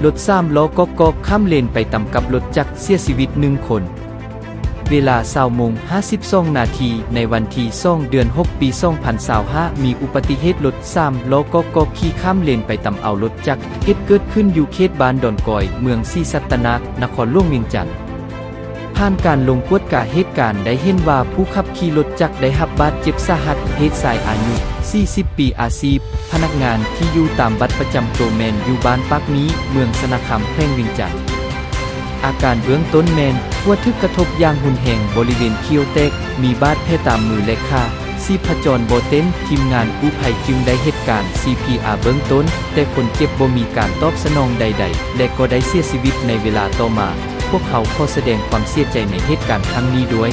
รถ3ล้อก็ข้ามเลนไปต่ำกับรถจักรเสียชีวิต1 คน เวลา20:52 นาทีในวันที่2 เดือน 6 ปี 2025มีอุบัติเหตุรถ3ล้อก็ขี่ข้ามเลนไปต่ำเอารถจักรเหตุเกิดขึ้นอยู่เขตบ้านดอนกอยเมืองศรีสัตนานครหลวงเวียงจันทน์ผ่านการลงกวดกาเหตุการณ์ได้เห็นว่าผู้ขับขี่รถจักรได้รับบาดเจ็บสาหัสเพศชายอายุ40 ปีอาชีพพนักงานที่อยู่ตามบัตรประจำตัวแมนอยู่บ้านปากนี้เมืองสนาคำแพร่งเวียงจันทน์อาการเบื้องต้นแมนหัวทึกกระทบอย่างหุนแหงบริเวณคิ้วแตกมีบาดแผลตามมือและขาชีพจรบ่เต้นทีมงานกู้ภัยจึงได้เหตุการณ์ CPR เบื้องต้นแต่คนเจ็บบ่มีการตอบสนองใดๆและก็ได้เสียชีวิตในเวลาต่อมาพวกเขาขอแสดงความเสียใจในเหตุการณ์ครั้งนี้ด้วย